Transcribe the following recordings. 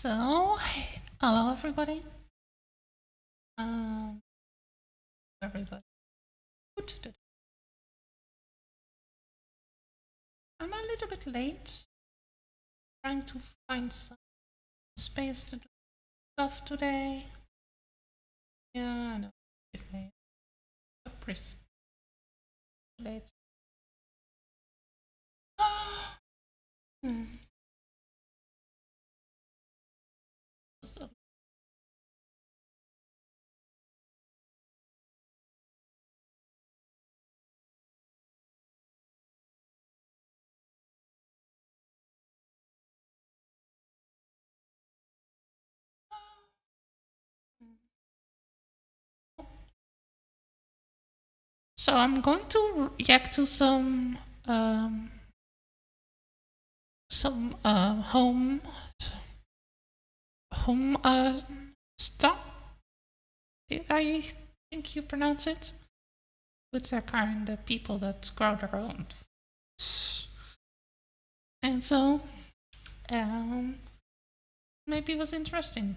So, hello everybody. Everybody. I'm a little bit late. Trying to find some space to do stuff today. Yeah, I know. A bit late. Pretty late. Hmm. So, so I'm going to react to um, some home stuff. I think you pronounce it. With the kind of people that grow their own. And so, maybe it was interesting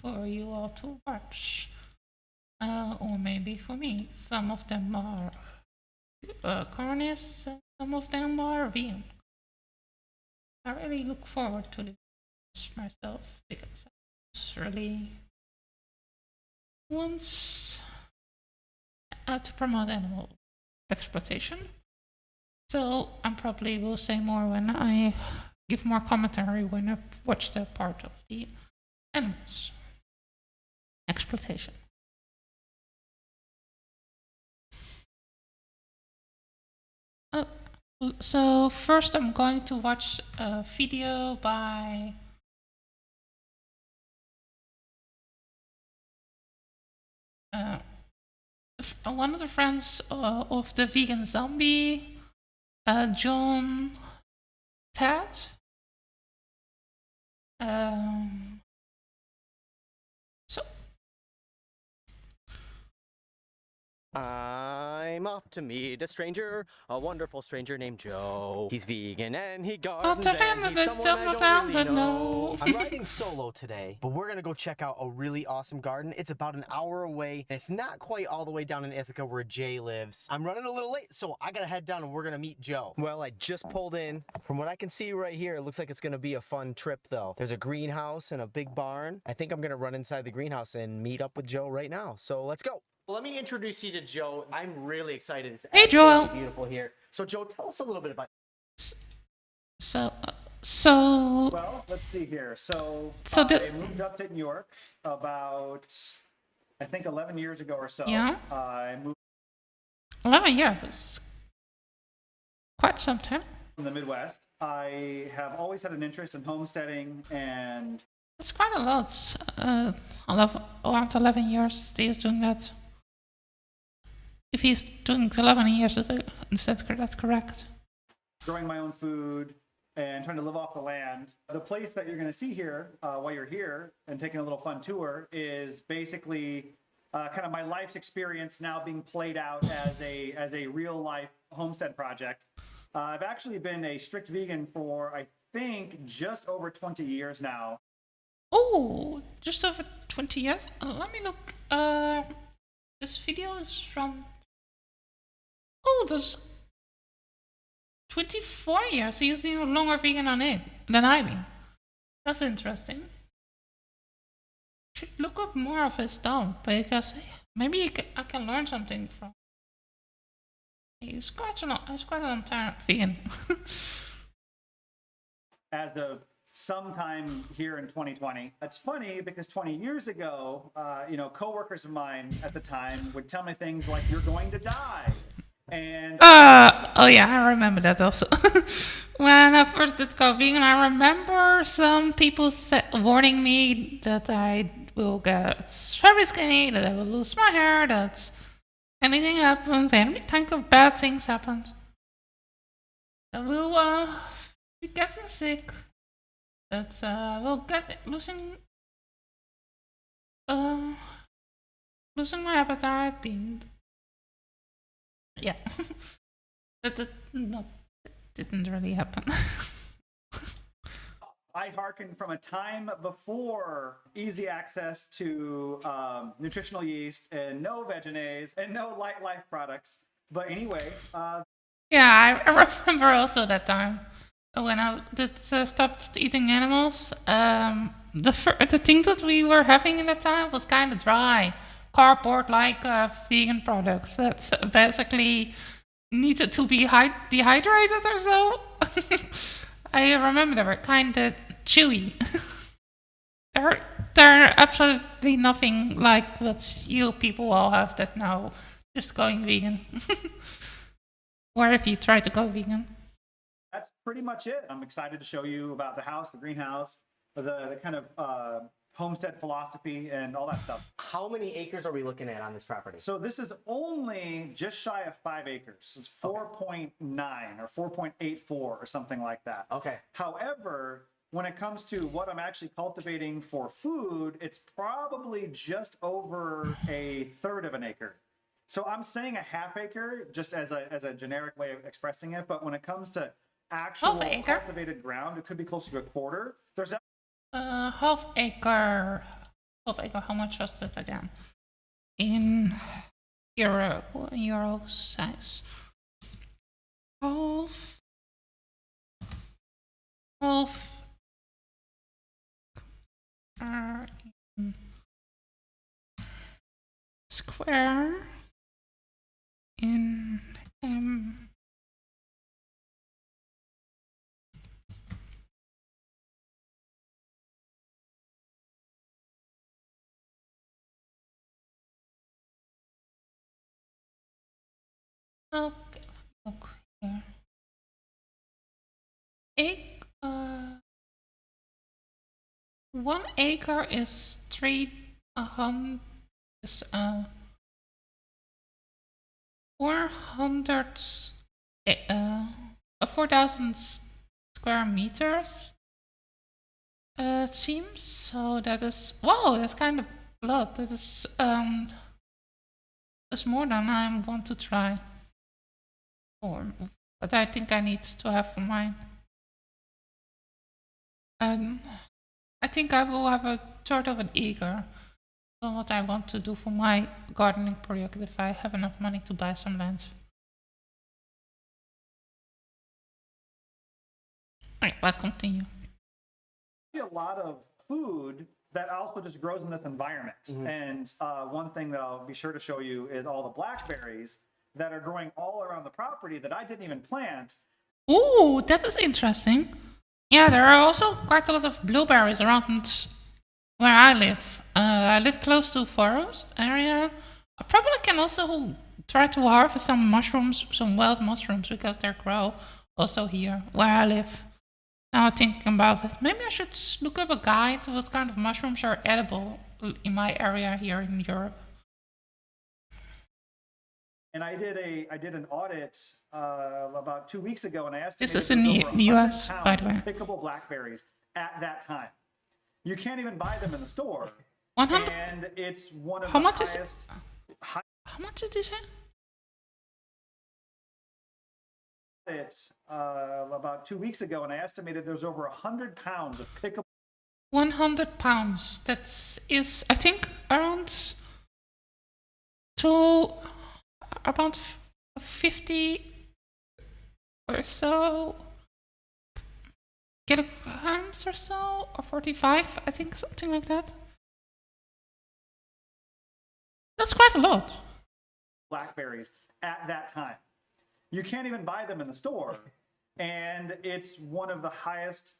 for you all to watch. Or maybe for me. Some of them are carnists, and some of them are vegan. I really look forward to this myself because I really want to promote animal exploitation. So I probably will say more when I give more commentary when I watch the part of the animals exploitation. So first I'm going to watch a video by one of the friends of the vegan zombie, John Ted. So I'm off to meet a stranger, a wonderful stranger named Joe. He's vegan and he gardens the and he's someone I don't really know. I'm riding solo today, but we're gonna go check out a really awesome garden. It's about an hour away, and it's not quite all the way down in Ithaca where Jay lives. I'm running a little late, so I gotta head down and we're gonna meet Joe. Well, I just pulled in. From what I can see right here, it looks like it's gonna be a fun trip though. There's a greenhouse and a big barn. I think I'm gonna run inside the greenhouse and meet up with Joe right now. So let's go. Let me introduce you to Joe. I'm really excited. It's hey, Joel. Beautiful here. So Joe, tell us a little bit about. Well, let's see here. I moved up to New York about, I think, 11 years ago or so. Yeah. I moved 11 years is quite some time. from the Midwest. I have always had an interest in homesteading, and It's quite a lot. Around 11 years he's doing that. If he's doing 11 years, that's correct. growing my own food and trying to live off the land. The place that you're going to see here while you're here and taking a little fun tour is basically kind of my life's experience now being played out as a real life homestead project. I've actually been a strict vegan for, I think, just over 20 years now. Oh, just over 20 years? Let me look. This video is from... Oh, there's 24 years. He's no longer vegan than I've been. That's interesting. Should look up more of his stuff because maybe I can learn something from. He's quite a long time vegan. As of sometime here in 2020. It's funny because 20 years ago, coworkers of mine at the time would tell me things like, "You're going to die." And oh yeah, I remember that also. When I first did go vegan, I remember some people warning me that I will get very skinny, that I will lose my hair, that anything happens, any kind of bad things happen. I will be getting sick. That will get losing my appetite, being yeah. But that didn't really happen. I hearken from a time before easy access to nutritional yeast and no veganase and no light life products. But anyway, Yeah, I remember also that time when I did stopped eating animals. The thing that we were having in that time was kind of dry, cardboard like vegan products. That's basically needed to be dehydrated or so. I remember they were kind of chewy. they're they're absolutely nothing like what you people all have that now just going vegan. Or if you try to go vegan. that's pretty much it. I'm excited to show you about the house, the greenhouse, the kind of homestead philosophy and all that stuff. How many acres are we looking at on this property? So this is only just shy of 5 acres. It's 4.9 or 4.84 or something like that. Okay. However, when it comes to what I'm actually cultivating for food, it's probably just over a third of an acre. So I'm saying a half acre just as a generic way of expressing it, but when it comes to actual cultivated ground, it could be closer to a quarter. There's Half acre. Half acre. How much was that again? In euro size. Half square in okay, look here. 1 acre is 300 is 400 4,000 square meters. It seems so. That is that's kind of a lot. That is that's more than I want to try. But I think I need to have for mine. I think I will have a third of an acre. That's what I want to do for my gardening project if I have enough money to buy some land. Alright, let's continue. a lot of food that also just grows in this environment. And one thing that I'll be sure to show you is all the blackberries that are growing all around the property that I didn't even plant. Ooh, that is interesting. Yeah, there are also quite a lot of blueberries around where I live. I live close to a forest area. I probably can also try to harvest some mushrooms, some wild mushrooms, because they grow also here where I live. Now I'm thinking about it. Maybe I should look up a guide to what kind of mushrooms are edible in my area here in Europe. And I did an audit about 2 weeks ago, and I estimated This is in the US, by the way. pickable blackberries at that time. You can't even buy them in the store. 100. And it's one of How the much highest. is it? How much did you say? About 2 weeks ago, and I estimated there's over 100 pounds of pickable. 100 pounds. That is, I think, around 50 or so kilograms or so, or 45, I think, something like that. That's quite a lot. Blackberries at that time. You can't even buy them in the store. And it's one of the highest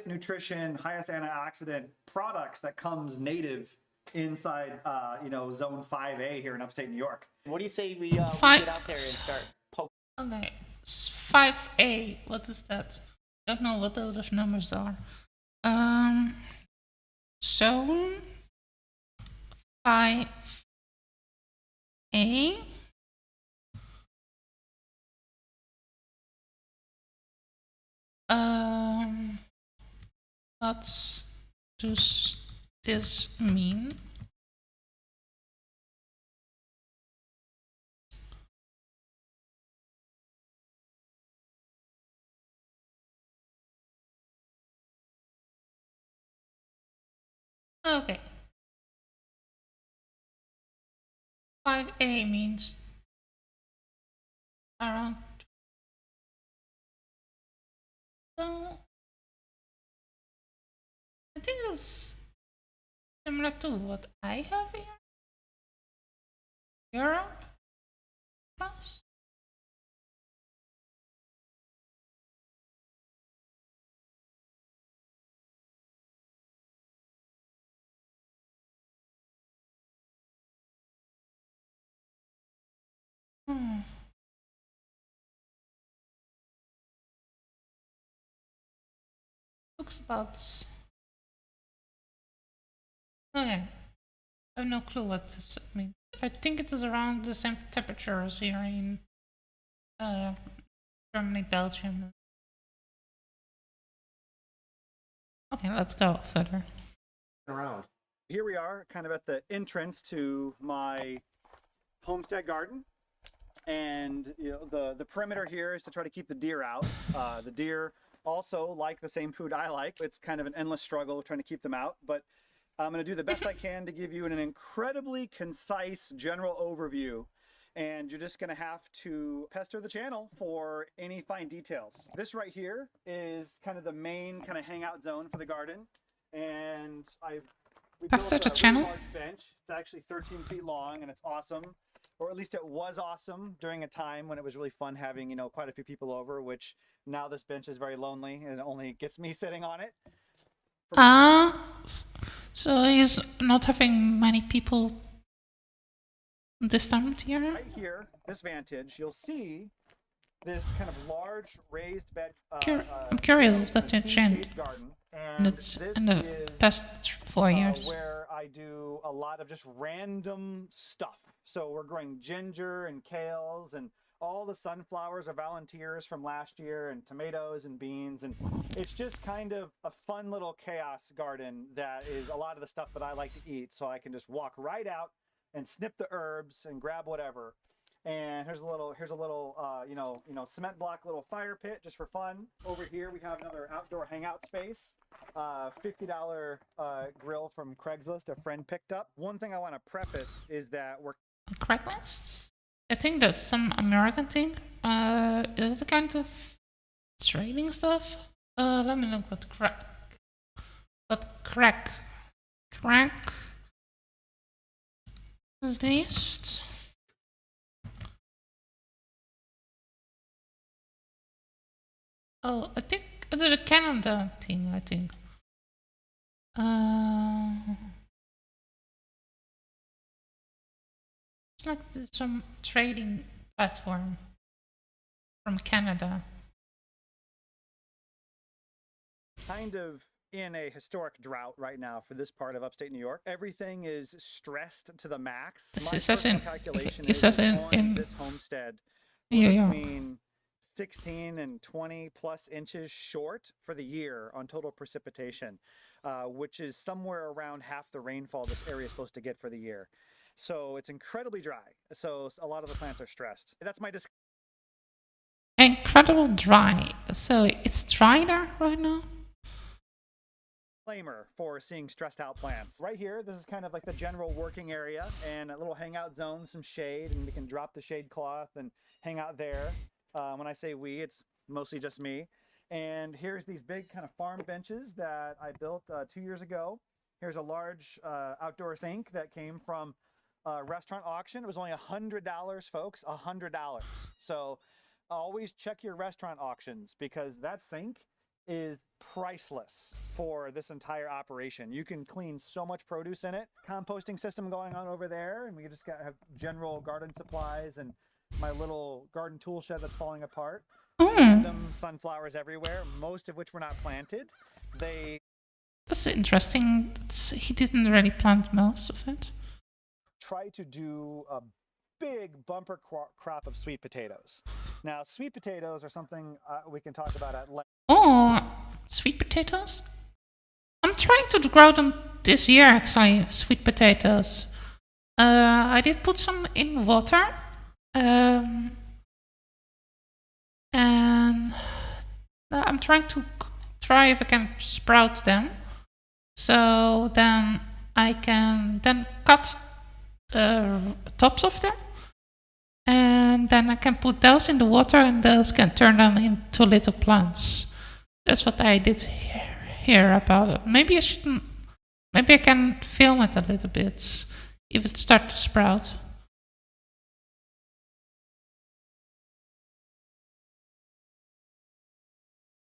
nutrition, highest antioxidant products that comes native inside, zone 5A here in upstate New York. What do you say we get out there and start poking? Okay, 5A, what is that? I don't know what those numbers are. Zone 5A. What does this mean? Okay. 5A means around. So I think it's similar to what I have here. Europe, plus. Hmm. Looks about. Okay. I have no clue what this means. I think it is around the same temperature as here in uh, Germany, Belgium. Okay, let's go further. Around. Here we are, kind of at the entrance to my homestead garden. And the perimeter here is to try to keep the deer out. The deer also like the same food I like. It's kind of an endless struggle trying to keep them out, but I'm going to do the best I can to give you an incredibly concise general overview, and you're just going to have to pester the channel for any fine details. This right here is kind of the main kind of hangout zone for the garden, and we built Pester the a channel? really large bench. It's actually 13 feet long, and it's awesome. Or at least it was awesome during a time when it was really fun having, quite a few people over, which now this bench is very lonely and it only gets me sitting on it. So he's not having many people this time of year? Right here, this vantage, you'll see this kind of large raised bed. I'm curious if that's a changed. C-shaped garden. And And it's this in the is past 4 years. where I do a lot of just random stuff. So we're growing ginger and kales, and all the sunflowers are volunteers from last year, and tomatoes and beans, and it's just kind of a fun little chaos garden that is a lot of the stuff that I like to eat, so I can just walk right out and snip the herbs and grab whatever. And here's a little cement block little fire pit just for fun. Over here we have another outdoor hangout space. $50 grill from Craigslist a friend picked up. One thing I want to preface is that we're Craigslist? I think that's some American thing. Is it the kind of trading stuff? Let me look what crack list. Oh, I think it's a Canada thing, I think. It's like some trading platform from Canada. kind of in a historic drought right now for this part of upstate New York. Everything is stressed to the max. My personal calculation is on this homestead between 16 and 20 plus inches short for the year on total precipitation, which is somewhere around half the rainfall this area is supposed to get for the year. So it's incredibly dry. So a lot of the plants are stressed. That's my incredible dry. So it's dry there right now? disclaimer for seeing stressed out plants. Right here, this is kind of like the general working area and a little hangout zone, some shade, and we can drop the shade cloth and hang out there. When I say we, it's mostly just me. And here's these big kind of farm benches that I built 2 years ago. Here's a large outdoor sink that came from a restaurant auction. It was only $100, folks, $100. So always check your restaurant auctions because that sink is priceless for this entire operation. You can clean so much produce in it. Composting system going on over there, and we just have general garden supplies and my little garden tool shed that's falling apart. Random sunflowers everywhere, most of which were not planted. That's interesting. He didn't really plant most of it. Try to do a big bumper crop of sweet potatoes. Now, sweet potatoes are something we can talk about at length. Oh, sweet potatoes? I'm trying to grow them this year, actually, sweet potatoes. I did put some in water. And I'm trying to try if I can sprout them. So then I can then cut the tops of them, and then I can put those in the water, and those can turn them into little plants. That's what I did here about it. Maybe I shouldn't. Maybe I can film it a little bit if it starts to sprout.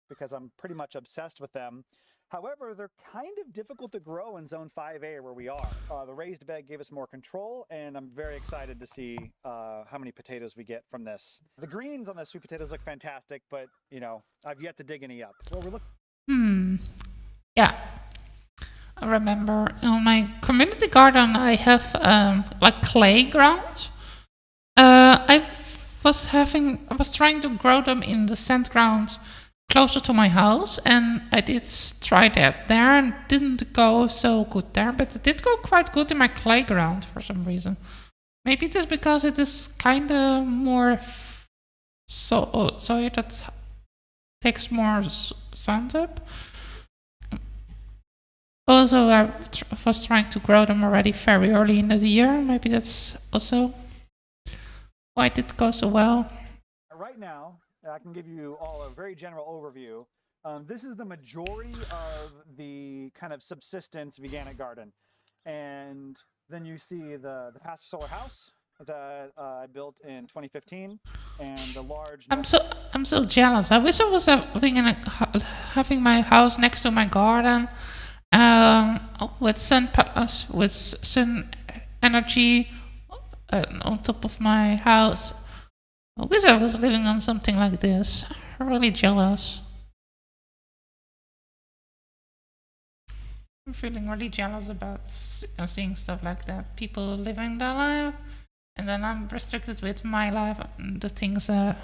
Because I'm pretty much obsessed with them. However, they're kind of difficult to grow in Zone 5A where we are. The raised bed gave us more control, and I'm very excited to see how many potatoes we get from this. The greens on the sweet potatoes look fantastic, but, you know, I've yet to dig any up. Well, we're looking. Yeah. I remember in my community garden I have like clay ground. I was trying to grow them in the sand ground closer to my house, and I did try that there and didn't go so good there, but it did go quite good in my clay ground for some reason. Maybe it is because it is kind of more soil that takes more sand up. Also, I was trying to grow them already very early in the year. Maybe that's also why it did go so well. Right now, I can give you all a very general overview. This is the majority of the kind of subsistence veganic garden. And then you see the passive solar house that I built in 2015, and the large... I'm so jealous. I wish I was having my house next to my garden, with sun energy on top of my house. I wish I was living on something like this. I'm really jealous. I'm feeling really jealous about seeing stuff like that. People living their life, and then I'm restricted with my life, the things that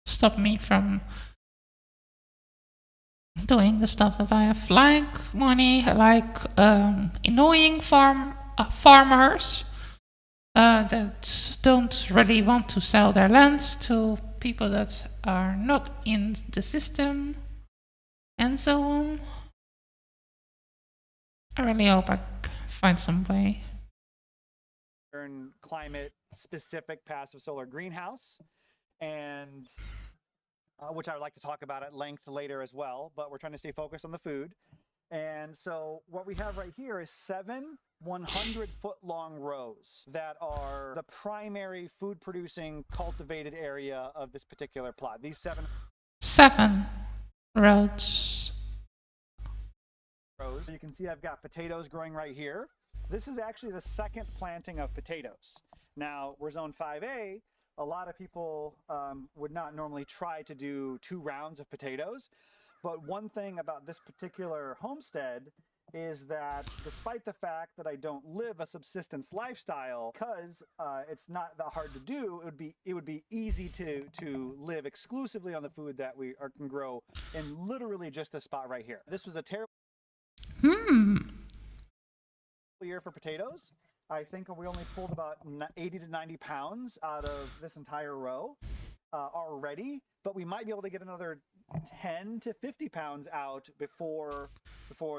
stop me from doing the stuff that I have, like money, like annoying farmers that don't really want to sell their lands to people that are not in the system, and so on. I really hope I find some way. Climate specific passive solar greenhouse, and which I would like to talk about at length later as well, but we're trying to stay focused on the food. And so what we have right here is 7 100-foot-long rows that are the primary food-producing cultivated area of this particular plot. These 7 rows. You can see I've got potatoes growing right here. This is actually the second planting of potatoes. Now, we're Zone 5A. A lot of people would not normally try to do 2 rounds of potatoes. But one thing about this particular homestead is that despite the fact that I don't live a subsistence lifestyle, because it's not that hard to do, it would be easy to live exclusively on the food that we can grow in literally just this spot right here. This was a terrible year for potatoes. I think we only pulled about 80 to 90 pounds out of this entire row already, but we might be able to get another 10 to 50 pounds out before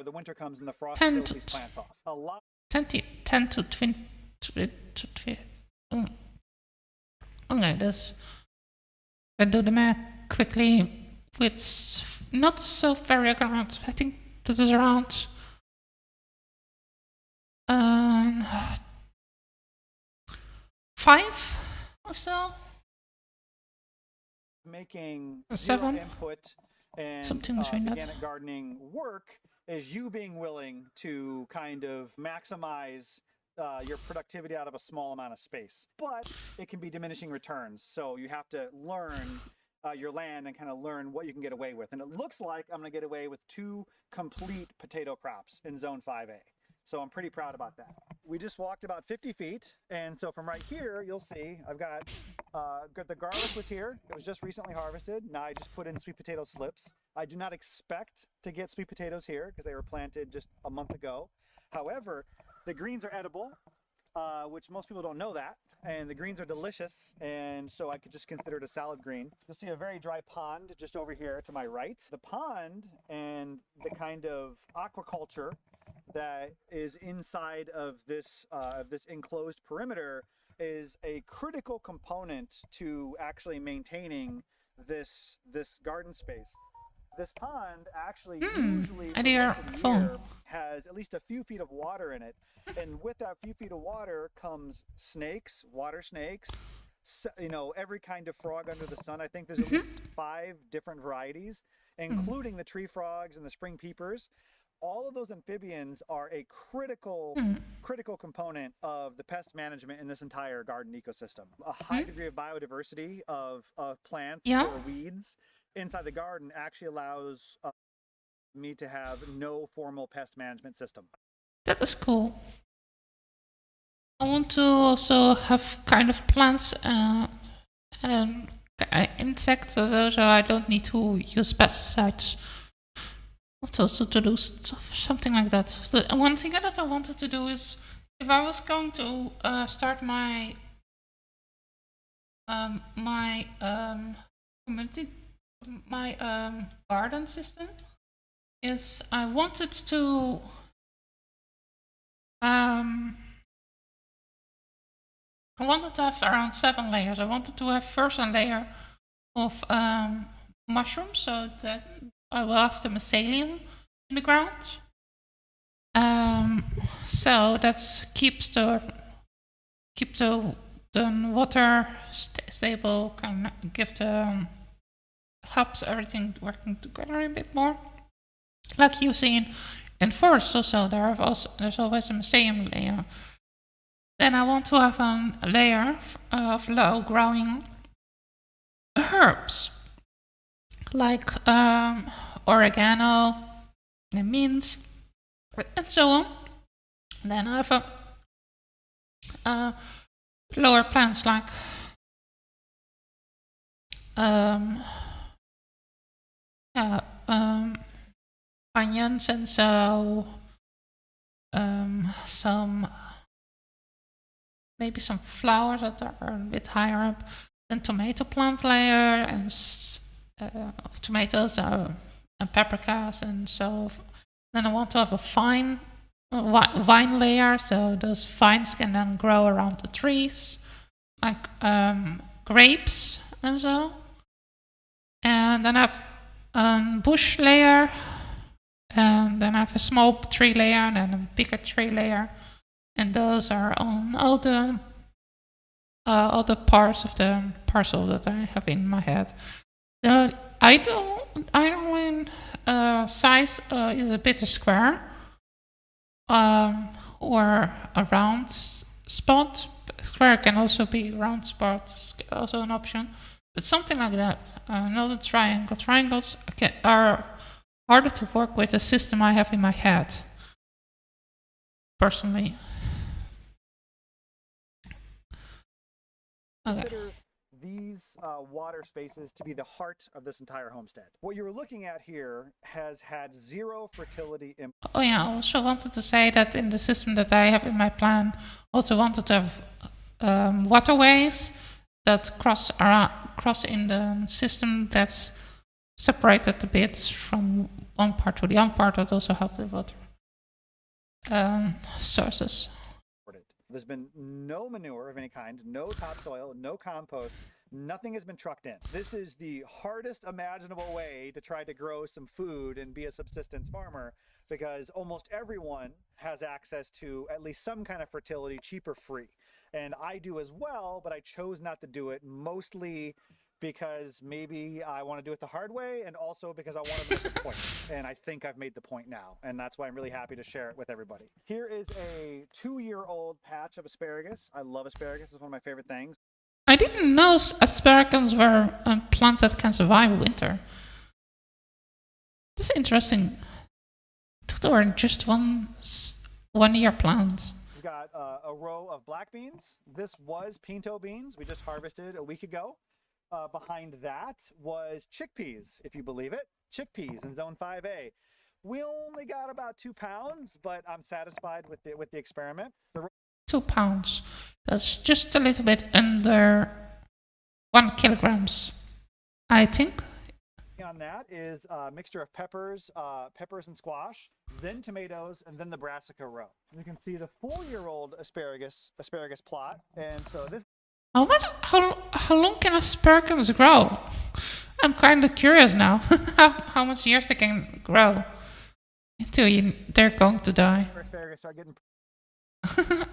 the winter comes and the frost kills these plants off. A lot. 10 to 20. Okay, that's. I do the math quickly. With not so very around. I think that is around. 5 or so. Making 7 input and something between that. Organic gardening work is you being willing to kind of maximize your productivity out of a small amount of space, but it can be diminishing returns. So you have to learn your land and kind of learn what you can get away with. And it looks like I'm going to get away with 2 complete potato crops in Zone 5A. So I'm pretty proud about that. We just walked about 50 feet. And so from right here, you'll see I've got the garlic was here. It was just recently harvested. Now I just put in sweet potato slips. I do not expect to get sweet potatoes here because they were planted just a month ago. However, the greens are edible, which most people don't know that. and the greens are delicious, and so I could just consider it a salad green. You'll see a very dry pond just over here to my right. The pond and the kind of aquaculture that is inside of this enclosed perimeter is a critical component to actually maintaining this garden space. This pond actually usually for most of the year has at least a few feet of water in it, and with that few feet of water comes snakes, water snakes, you know, every kind of frog under the sun. I think there's at least 5 different varieties, including the tree frogs and the spring peepers. All of those amphibians are a critical component of the pest management in this entire garden ecosystem. A high degree of biodiversity of plants or weeds inside the garden actually allows me to have no formal pest management system. That is cool. I want to also have kind of plants and insects, so I don't need to use pesticides. But also to do something like that. One thing that I wanted to do is, if I was going to start my community, my garden system, is I wanted to have around 7 layers. I wanted to have first a layer of mushrooms, so that I will have the mycelium in the ground. So that keeps the water stable, can give the helps everything working together a bit more. Like you see in forests also, there's always a mycelium layer. Then I want to have a layer of low growing herbs, like oregano and mint and so on. And then I have lower plants like onions, and so maybe some flowers that are a bit higher up. Then tomato plant layer and tomatoes and paprikas, and so then I want to have a vine layer, so those vines can then grow around the trees, like grapes and so. And then I have a bush layer, and then I have a small tree layer and then a bigger tree layer, and those are on all the parts of the parcel that I have in my head. The ideal size is a bit square or a round spot. Square can also be round spots, also an option, but something like that. Not a triangle. Triangles are harder to work with the system I have in my head, personally. Okay. Consider these water spaces to be the heart of this entire homestead. What you're looking at here has had zero fertility impact. Oh yeah, I also wanted to say that in the system that I have in my plan, also wanted to have waterways that cross in the system that's separated a bit from one part to the other part, that also help with water sources. There's been no manure of any kind, no topsoil, no compost, nothing has been trucked in. This is the hardest imaginable way to try to grow some food and be a subsistence farmer, because almost everyone has access to at least some kind of fertility, cheap or free. And I do as well, but I chose not to do it, mostly because maybe I want to do it the hard way, and also because I want to make a point. And I think I've made the point now, and that's why I'm really happy to share it with everybody. Here is a 2-year-old patch of asparagus. I love asparagus. It's one of my favorite things. I didn't know asparagus were a plant that can survive winter. That's interesting. They were just one year plant. We've got a row of black beans. This was pinto beans. We just harvested a week ago. Behind that was chickpeas, if you believe it. Chickpeas in zone 5A. We only got about 2 pounds, but I'm satisfied with the experiment. 2 pounds. That's just a little bit under 1 kilograms, I think. On that is a mixture of peppers and squash, then tomatoes, and then the brassica row. You can see the 4-year-old asparagus plot, and so this. How long can asparagus grow? I'm kind of curious now. how much years they can grow until they're going to die. Asparagus start getting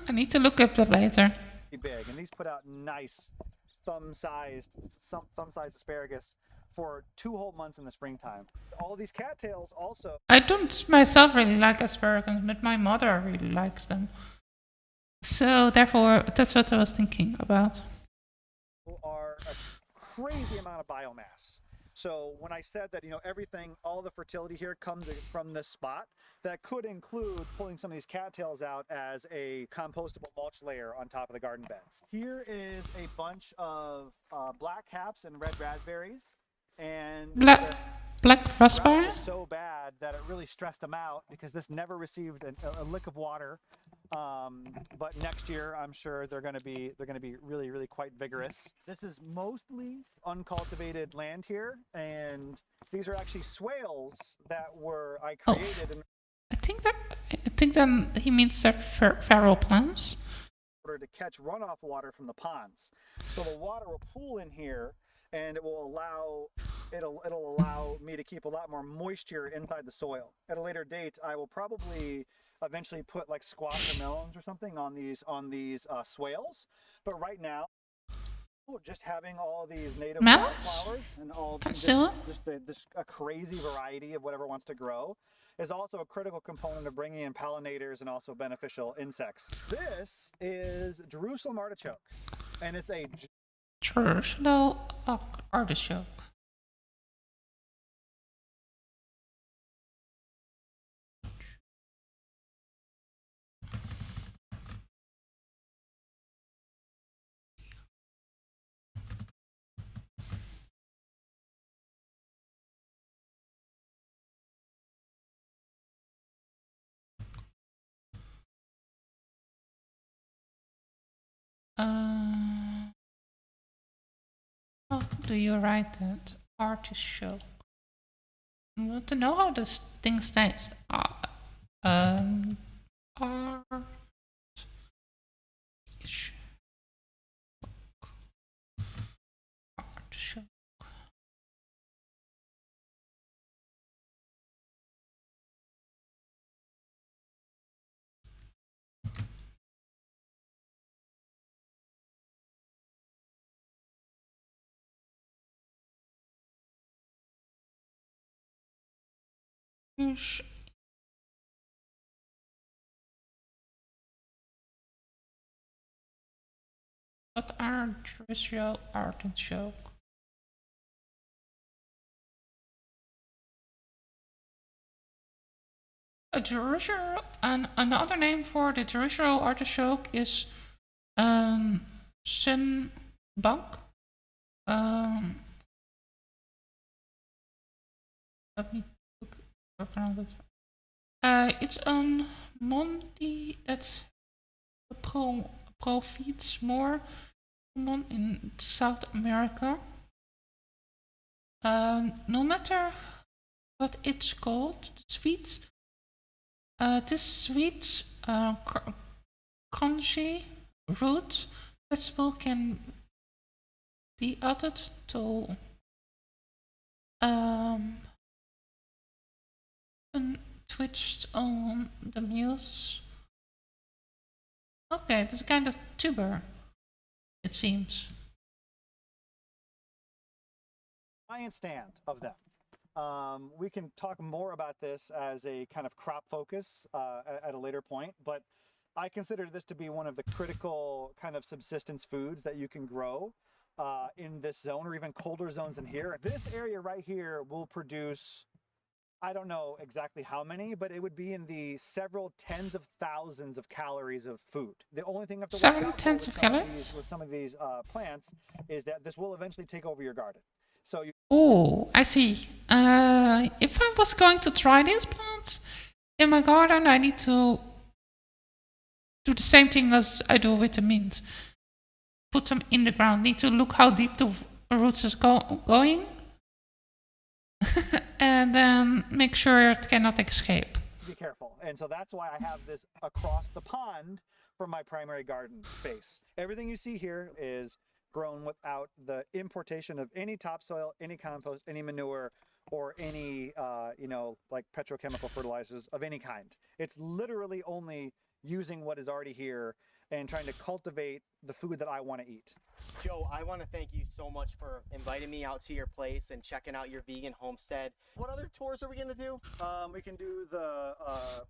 I need to look up that later. big, and these put out nice thumb-sized asparagus for 2 whole months in the springtime. All these cattails also. I don't myself really like asparagus, but my mother really likes them. So therefore, that's what I was thinking about. Are a crazy amount of biomass. So when I said that, everything, all the fertility here comes from this spot, that could include pulling some of these cattails out as a compostable mulch layer on top of the garden beds. Here is a bunch of black haps and red raspberries. And Black raspberry? was so bad that it really stressed them out because this never received a lick of water. But next year, I'm sure they're going to be really, really quite vigorous. This is mostly uncultivated land here, and these are actually swales that I created. I think then he means they're feral plants. In order to catch runoff water from the ponds, so the water will pool in here, and it'll allow me to keep a lot more moisture inside the soil. At a later date, I will probably eventually put like squash or melons or something on these swales. But right now, just having all these native melons flowers and all just a crazy variety of whatever wants to grow is also a critical component of bringing in pollinators and also beneficial insects. This is Jerusalem artichoke, and it's a traditional artichoke. How do you write that? Artichoke. I want to know how this thing tastes. Artichoke. Artichoke. What are terrestrial artichoke? A terrestrial, and another name for the terrestrial artichoke is sunbok. Let me look around it. It's on Monday that profits more common in South America. No matter what it's called, the sweets. This sweet crunchy root vegetable can be added to and twitched on the meals. Okay, it's a kind of tuber, it seems. Giant stand of them. We can talk more about this as a kind of crop focus at a later point, but I consider this to be one of the critical kind of subsistence foods that you can grow in this zone or even colder zones in here. This area right here will produce, I don't know exactly how many, but it would be in the several tens of thousands of calories of food. The only thing with some of these plants is that this will eventually take over your garden. So oh, I see. If I was going to try these plants in my garden, I need to do the same thing as I do with the mint. Put them in the ground. Need to look how deep the roots is going. And then make sure it cannot escape. Be careful. And so that's why I have this across the pond from my primary garden space. Everything you see here is grown without the importation of any topsoil, any compost, any manure, or any, like petrochemical fertilizers of any kind. It's literally only using what is already here and trying to cultivate the food that I want to eat. Joe, I want to thank you so much for inviting me out to your place and checking out your vegan homestead. What other tours are we going to do? We can do the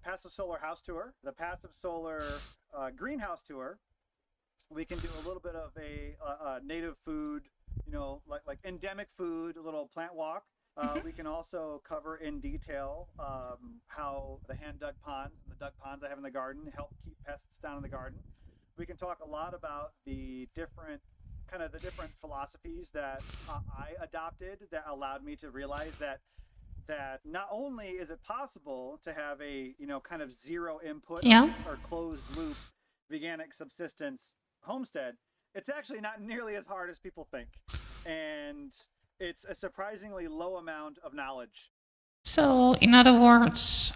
passive solar house tour, the passive solar greenhouse tour. We can do a little bit of a native food, like endemic food, a little plant walk. We can also cover in detail how the hand-dug ponds and the dug ponds I have in the garden help keep pests down in the garden. We can talk a lot about the different philosophies that I adopted that allowed me to realize that not only is it possible to have a kind of zero input or closed loop veganic subsistence homestead, it's actually not nearly as hard as people think, and it's a surprisingly low amount of knowledge. So, in other words,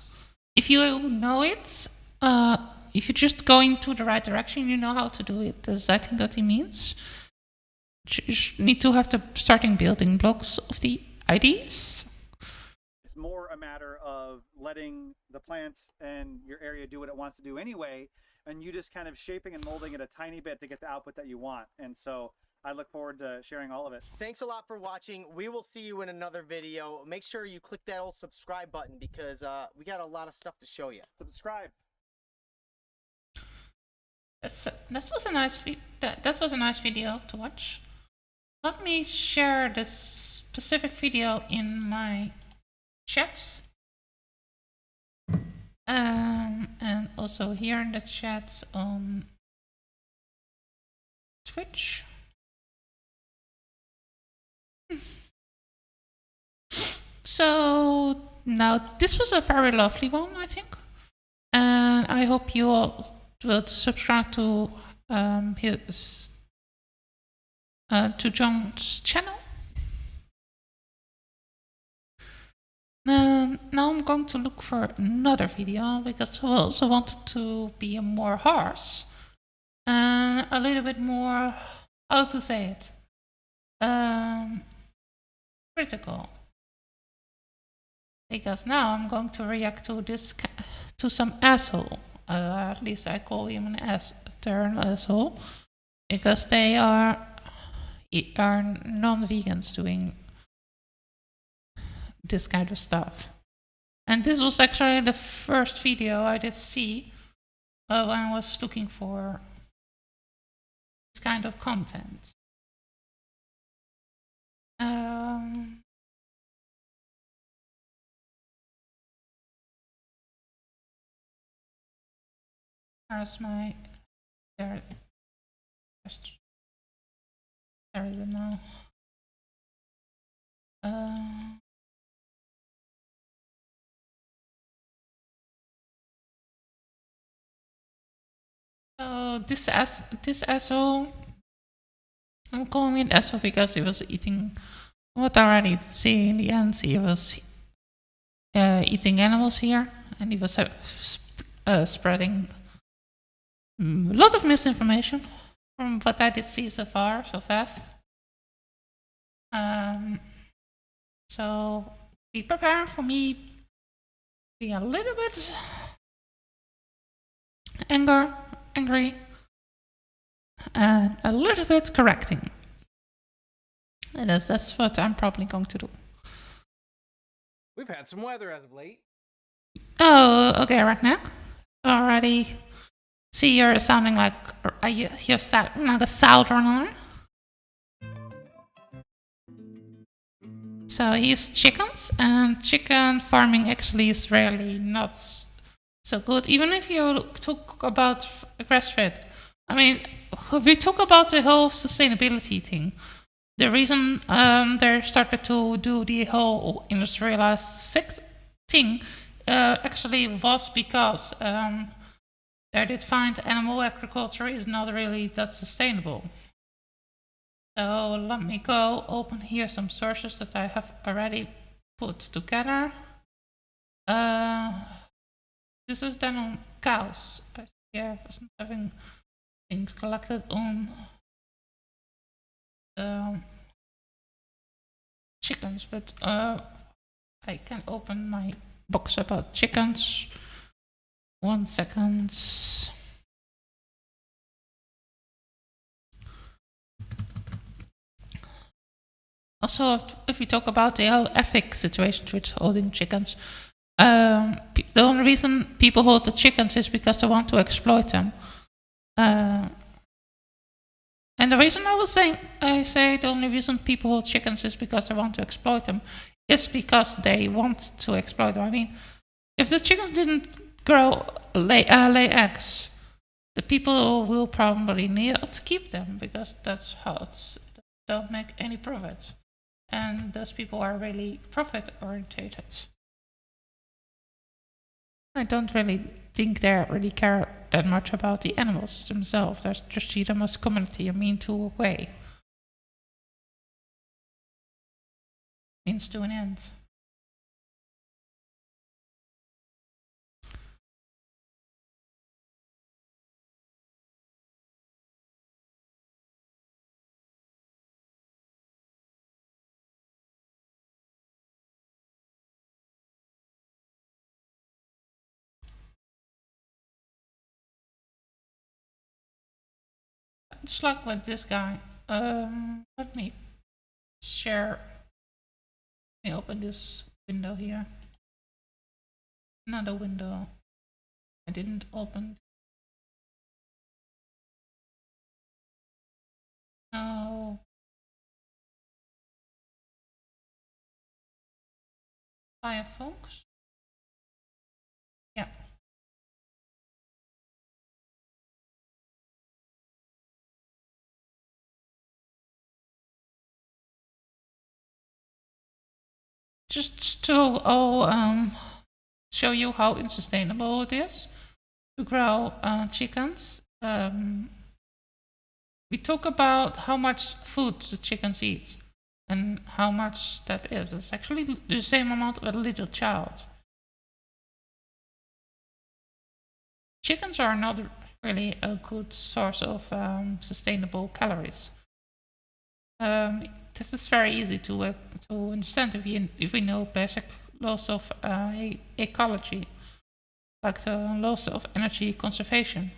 if you know it, if you're just going to the right direction, you know how to do it. That's, I think, what he means. You need to have the starting building blocks of the ideas. It's more a matter of letting the plants and your area do what it wants to do anyway, and you just kind of shaping and molding it a tiny bit to get the output that you want. And so I look forward to sharing all of it. Thanks a lot for watching. We will see you in another video. Make sure you click that old subscribe button because we got a lot of stuff to show you. Subscribe. That was a nice video to watch. Let me share this specific video in my chat. And also here in the chat on Twitch. So now this was a very lovely one, I think, and I hope you all will subscribe to John's channel. Now I'm going to look for another video because I also wanted to be more harsh and a little bit more, how to say it, critical. Because now I'm going to react to some asshole. At least I call him they're an asshole, because they are non-vegans doing this kind of stuff. And this was actually the first video I did see when I was looking for this kind of content. Where's my... There is it now. So this asshole, I'm calling it asshole because he was eating what I already did see in the end. He was eating animals here, and he was spreading a lot of misinformation from what I did see so far, so fast. So be prepared for me being a little bit angry, and a little bit correcting. And that's what I'm probably going to do. We've had some weather as of late. Oh, okay, right now. Already see you're sounding like you're sounding like a southerner. So he used chickens, and chicken farming actually is really not so good. Even if you talk about grass-fed, I mean, we talk about the whole sustainability thing. The reason they started to do the whole industrialized thing actually was because I did find animal agriculture is not really that sustainable. So let me go open here some sources that I have already put together. This is then on cows. I wasn't having things collected on chickens, but I can open my box about chickens. 1 second. Also, if we talk about the whole ethic situation with holding chickens, the only reason people hold the chickens is because they want to exploit them. And the reason I say the only reason people hold chickens is because they want to exploit them is because they want to exploit them. I mean, if the chickens didn't lay eggs, the people will probably not keep them because that's how they don't make any profit. And those people are really profit orientated. I don't really think they really care that much about the animals themselves. They just see them as a community, a mean to a way. Means to an end. Just like with this guy. Let me share. Let me open this window here. Another window. I didn't open. No. Firefox. Yeah. Just to show you how unsustainable it is to grow chickens. We talk about how much food the chickens eat and how much that is. It's actually the same amount of a little child. Chickens are not really a good source of sustainable calories. This is very easy to understand if we know basic laws of ecology, like the laws of energy conservation.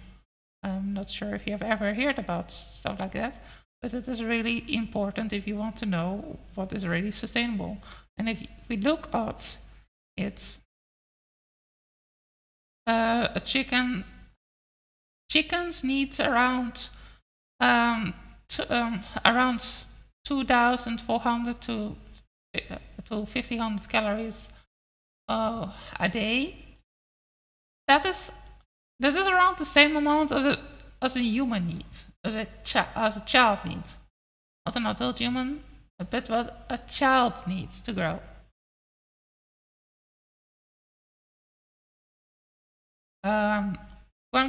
I'm not sure if you have ever heard about stuff like that, but it is really important if you want to know what is really sustainable. And if we look at it, chickens need around 2,400 to 1,500 calories a day. That is around the same amount as a human needs, as a child needs. Not an adult human, but what a child needs to grow. 1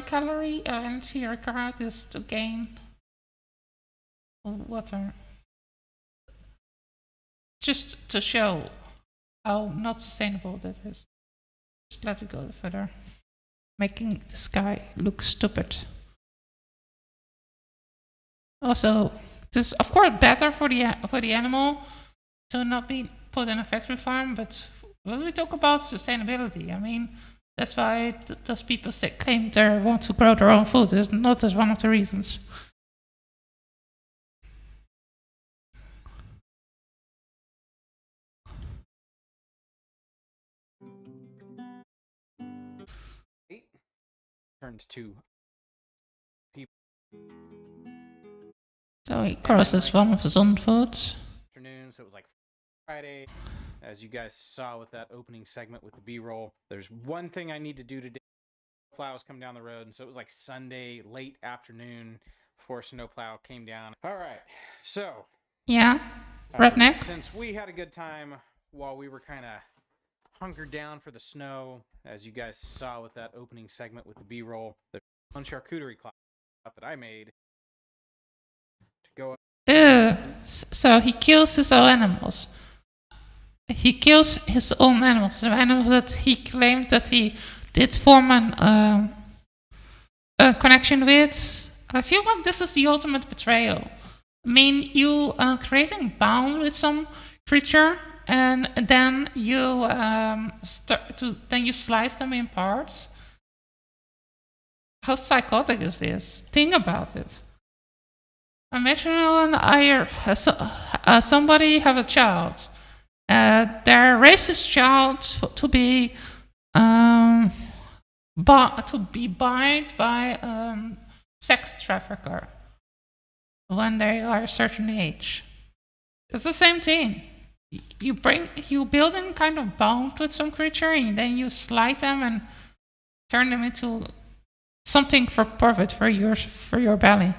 calorie of energy required is to gain water. Just to show how not sustainable that is. Just let it go further. Making the sky look stupid. Also, this is of course better for the animal to not be put in a factory farm, but when we talk about sustainability, I mean, that's why those people claim they want to grow their own food. It's not as one of the reasons. Turned to people. So he crosses one of his own foods. Afternoon, so it was like Friday. As you guys saw with that opening segment with the B-roll, there's one thing I need to do today. Plows come down the road, and so it was like Sunday late afternoon before snowplow came down. All right, so yeah, redneck. Since we had a good time while we were kind of hunkered down for the snow, as you guys saw with that opening segment with the B-roll, on charcuterie class that I made to go. So he kills his own animals. He kills his own animals, the animals that he claimed that he did form a connection with. I feel like this is the ultimate betrayal. I mean, you creating a bond with some creature, and then you slice them in parts. How psychotic is this? Think about it. Imagine somebody have a child. They raise this child to be bought by sex trafficker when they are a certain age. It's the same thing. You build a kind of bond with some creature, and then you slide them and turn them into something for profit for your belly.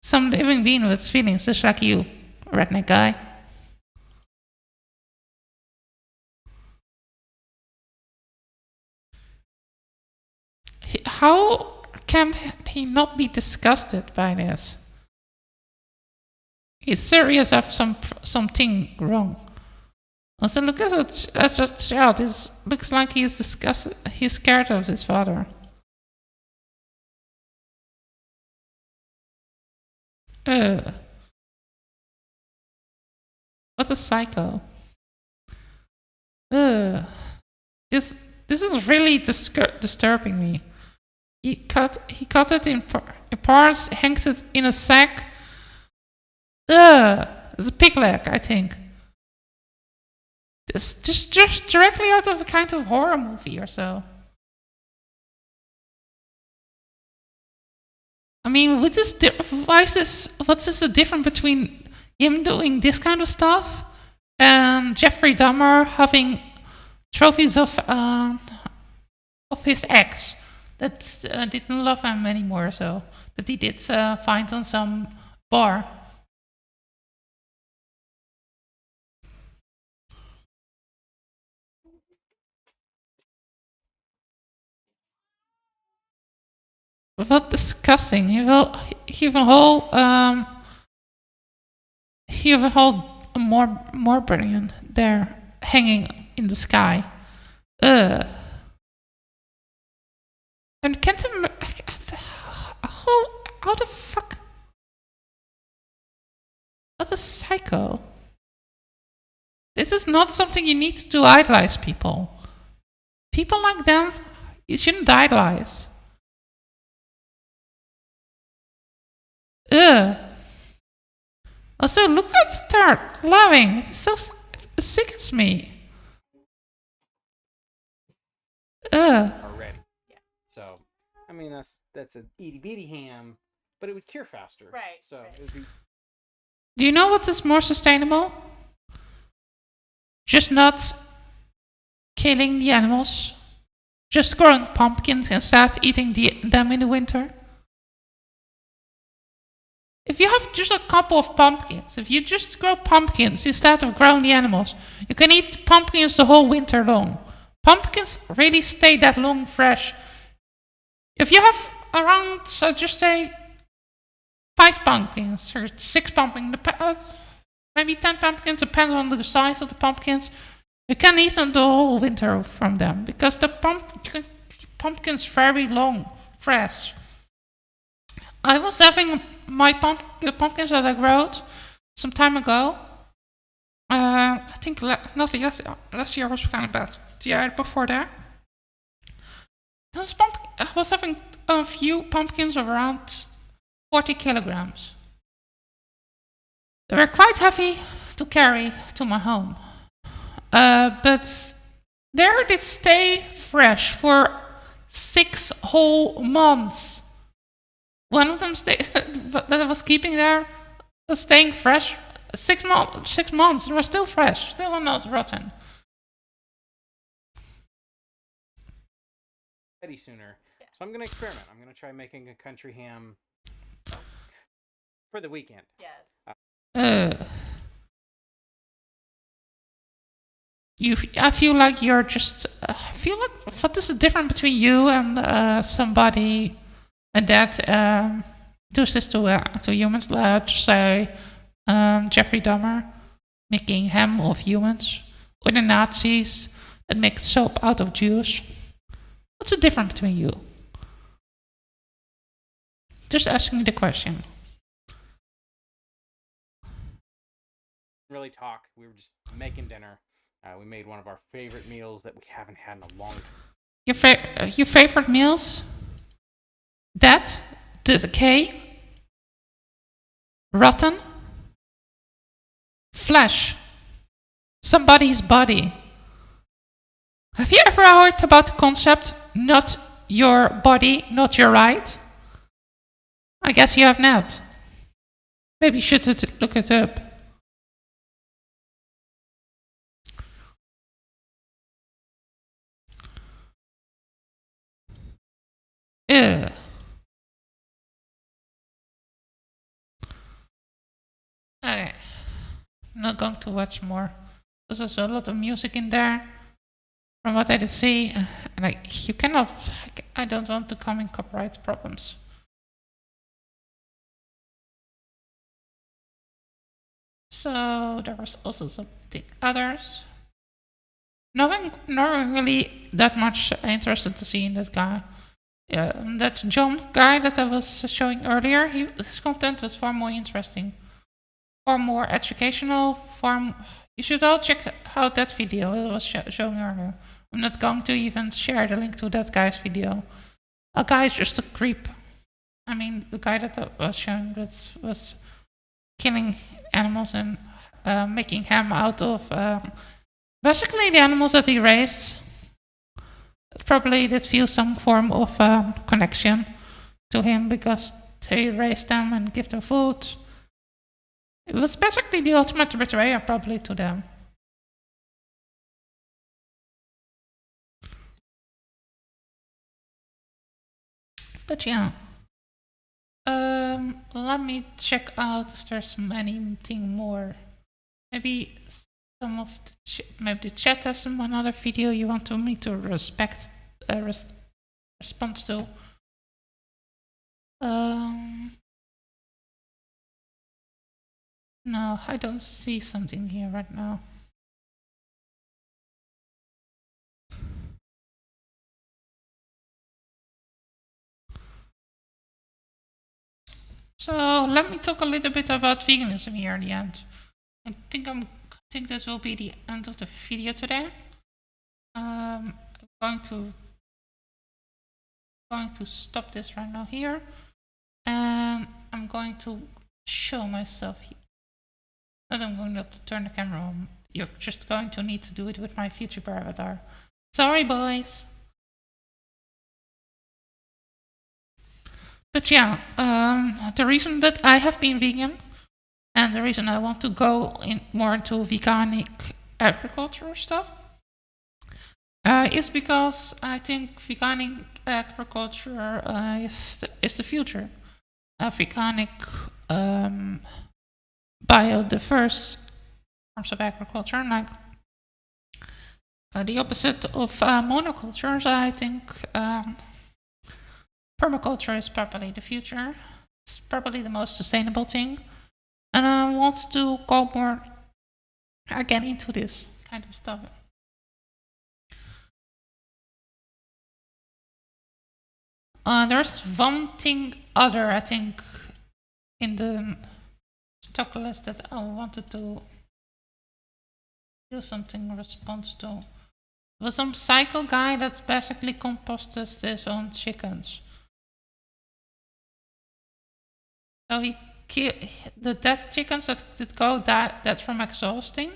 Some living being with feelings, just like you, redneck guy. How can he not be disgusted by this? He's serious of something wrong. Also, look at that child. It looks like he's disgusted. He's scared of his father. What a psycho. This is really disturbing me. He cut it in parts, hangs it in a sack. It's a pig leg, I think. It's just directly out of a kind of horror movie or so. I mean, what's this the difference between him doing this kind of stuff and Jeffrey Dahmer having trophies of his ex that didn't love him anymore, so that he did find on some bar. What disgusting! He have a whole Morbrian there hanging in the sky. And can't how the fuck? What a psycho! This is not something you need to idolize people. People like them, you shouldn't idolize. Also, look at her loving. It sickens me. Already. Yeah. So, I mean, that's an itty bitty ham, but it would cure faster. Right. So right. it would be. Do you know what is more sustainable? Just not killing the animals. Just growing pumpkins instead, eating them in the winter. If you have just a couple of pumpkins, if you just grow pumpkins instead of growing the animals, you can eat pumpkins the whole winter long. Pumpkins really stay that long fresh. If you have around, so just say, 5 pumpkins or 6 pumpkins, maybe 10 pumpkins, depends on the size of the pumpkins, you can eat them the whole winter from them because the pumpkins very long, fresh. I was having the pumpkins that I grew some time ago. I think not last year was kind of bad. The year before that. I was having a few pumpkins of around 40 kilograms. They were quite heavy to carry to my home. But there they stay fresh for 6 whole months. One of them that I was keeping there was staying fresh 6 months. They were still fresh, still not rotten. Ready sooner. So I'm going to experiment. I'm going to try making a country ham for the weekend. Yes. I feel like you're just. I feel like what is the difference between you and somebody And that does this to humans. Let's say Jeffrey Dahmer making ham of humans, or the Nazis that make soap out of Jews. What's the difference between you? Just asking the question. Really talk. We were just making dinner. We made one of our favorite meals that we haven't had in a long time. Your favorite meals? That, decay, rotten, flesh, somebody's body. Have you ever heard about the concept, not your body, not your right? I guess you have not. Maybe you should look it up. Ugh. Okay. I'm not going to watch more. There's a lot of music in there. From what I did see, you cannot. I don't want to come in copyright problems. So there was also something others. Not really that much interested to see in that guy. That John guy that I was showing earlier, his content was far more interesting, far more educational, you should all check out that video it was showing earlier. I'm not going to even share the link to that guy's video. A guy is just a creep. I mean, the guy that I was showing was killing animals and making ham out of basically the animals that he raised. Probably did feel some form of connection to him because he raised them and gave them food. It was basically the ultimate betrayer probably to them. But yeah. Let me check out if there's anything more. Maybe some of maybe the chat has another video you want me to respond to. No, I don't see something here right now. So let me talk a little bit about veganism here in the end. I think this will be the end of the video today. I'm going to stop this right now here, and I'm going to show myself here. And I'm going to turn the camera on. You're just going to need to do it with my VTuber avatar. Sorry, boys. But yeah, the reason that I have been vegan and the reason I want to go more into veganic agriculture stuff is because I think veganic agriculture is the future. Veganic biodiverse forms of agriculture, like the opposite of monocultures. I think permaculture is probably the future. It's probably the most sustainable thing. And I want to go more again into this kind of stuff. There's one thing other, I think, in the stock list that I wanted to do something in response to. There was some psycho guy that basically composted his own chickens. So he killed the dead chickens that did go dead from exhausting.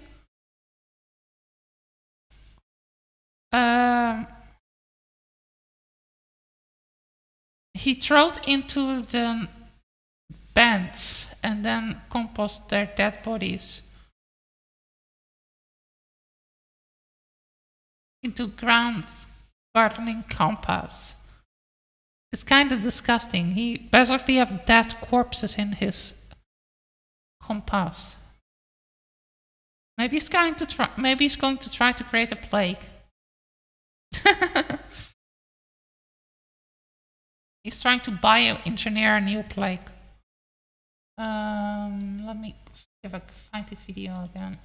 He threw into the bends and then compost their dead bodies into ground gardening compost. It's kind of disgusting. He basically have dead corpses in his compost. Maybe he's going to try. Maybe he's going to try to create a plague. He's trying to bioengineer a new plague. Let me see if I can find the video again.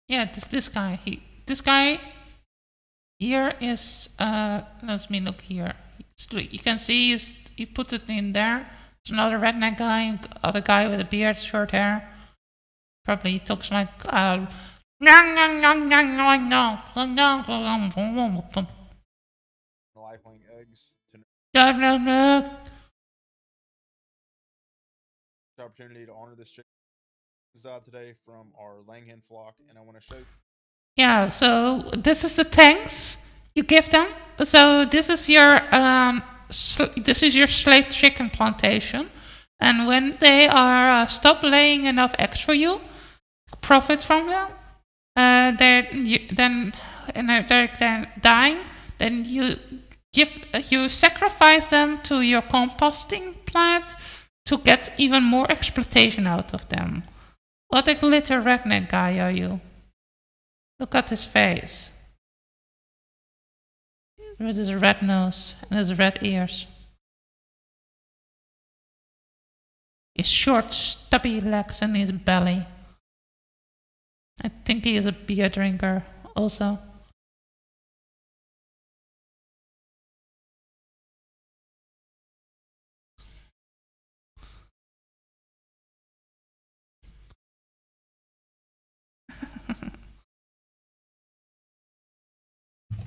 Yeah, this guy. This guy here is. Let me look here. You can see he put it in there. It's another redneck guy, other guy with a beard, short hair. Probably he talks like. Live-laying eggs to The opportunity to honor this chicken today from our Langhen flock, and I want to show you. Yeah, so this is the tanks you give them. So this is your slave chicken plantation, and when they are stop laying enough eggs for you, profit from them, they're dying. Then you sacrifice them to your composting plant to get even more exploitation out of them. What a glitter redneck guy are you? Look at his face. With his red nose and his red ears. His short, stubby legs and his belly. I think he is a beer drinker also.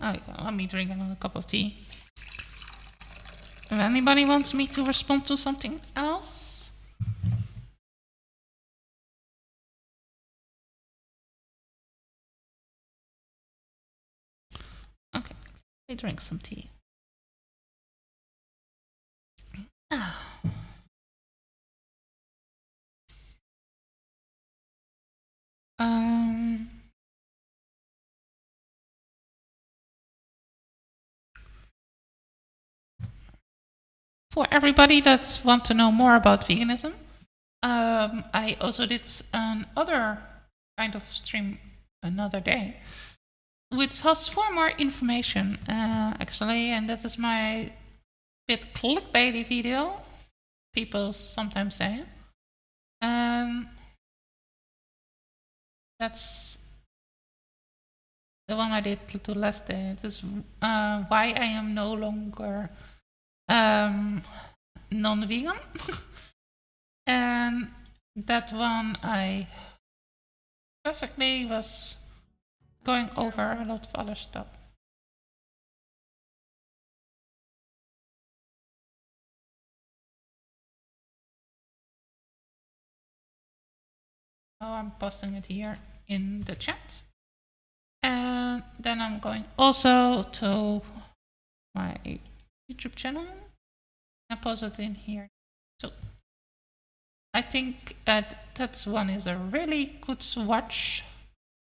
Oh, yeah, let me drink another cup of tea. If anybody wants me to respond to something else? Okay, I drink some tea. For everybody that wants to know more about veganism, I also did another kind of stream another day, which has far more information actually, and that is my bit clickbaity video, people sometimes say. That's the one I did to last day. This is why I am no longer non-vegan. And that one I basically was going over a lot of other stuff. So I'm posting it here in the chat. And then I'm going also to my YouTube channel and post it in here. So I think that one is a really good watch.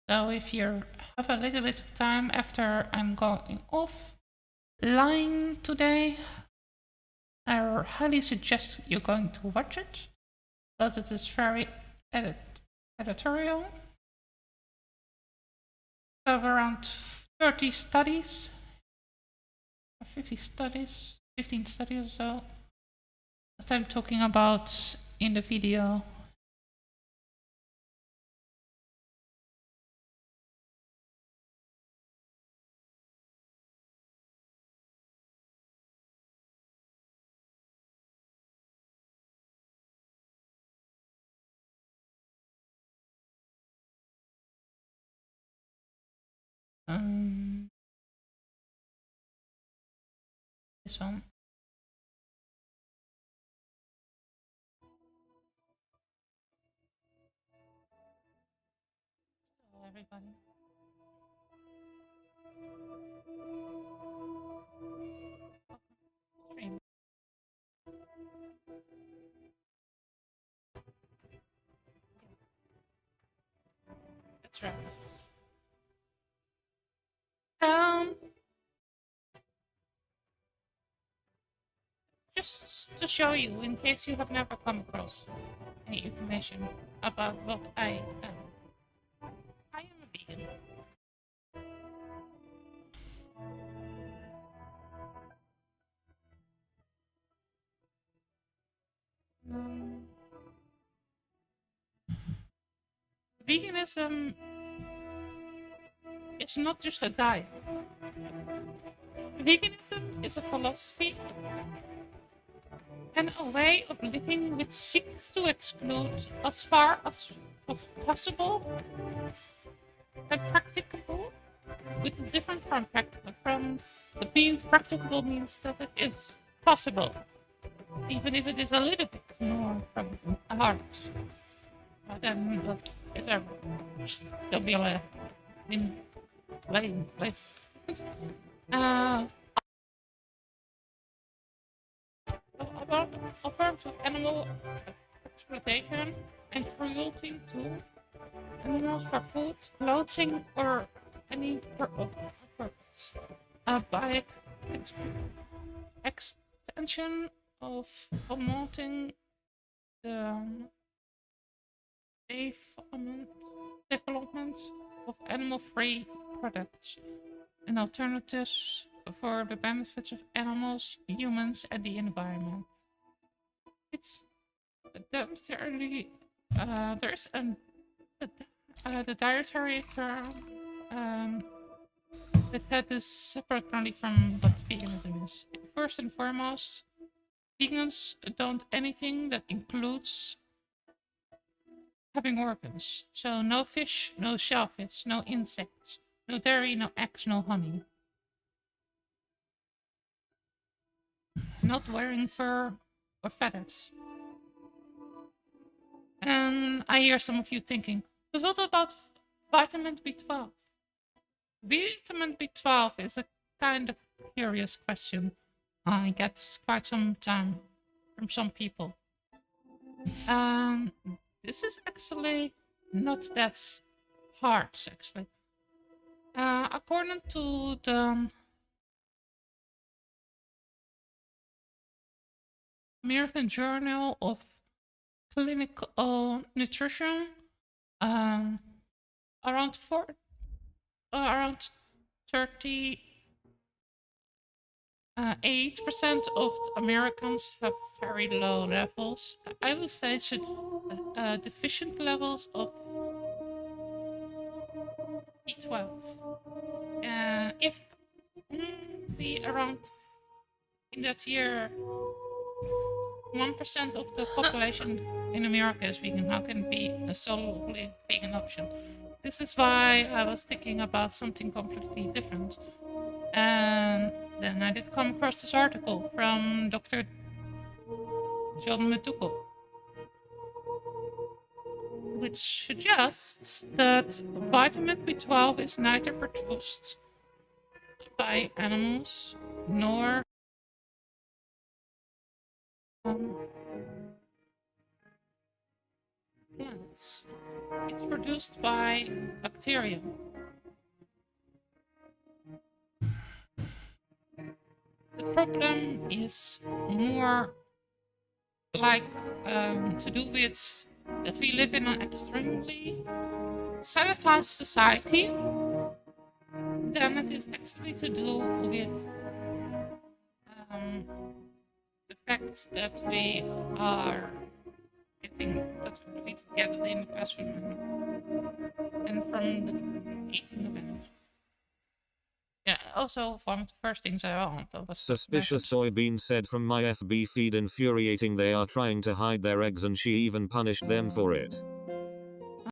So if you have a little bit of time after I'm going offline today, I highly suggest you're going to watch it, because it is very editorial. I have around 30 studies, 50 studies, 15 studies or so that I'm talking about in the video. This one. Hello, everybody. Stream. That's right. just to show you, in case you have never come across any information about what I am. I am a vegan. Veganism is not just a diet. Veganism is a philosophy and a way of living which seeks to exclude, as far as possible and practicable, with a different from the means practicable means that it is possible, even if it is a little bit more from hard. But then it's still be in plain place. About forms of animal exploitation and cruelty to animals for food, clothing, or any purpose. By extension of promoting the development of animal-free products and alternatives for the benefits of animals, humans, and the environment. It's there's the dietary term that is separately from what veganism is. First and foremost, vegans don't anything that includes having organs. So no fish, no shellfish, no insects, no dairy, no eggs, no honey. Not wearing fur or feathers. And I hear some of you thinking, but what about vitamin B12? Vitamin B12 is a kind of curious question. I get quite some time from some people. This is actually not that hard, actually. According to the American Journal of Clinical Nutrition, around 38% of Americans have very low levels. I would say deficient levels of B12. If around in that year 1% of the population in America is vegan, how can it be a solely vegan option? This is why I was thinking about something completely different. And then I did come across this article from Dr. John McDougall, which suggests that vitamin B12 is neither produced by animals nor plants. It's produced by bacteria. The problem is more like to do with that we live in an extremely sanitized society than it is actually to do with the fact that we are getting that we together in the classroom and from the eating of it. Yeah, also one of the first things I want was Suspicious soybean said from my FB feed, infuriating, they are trying to hide their eggs and she even punished them for it.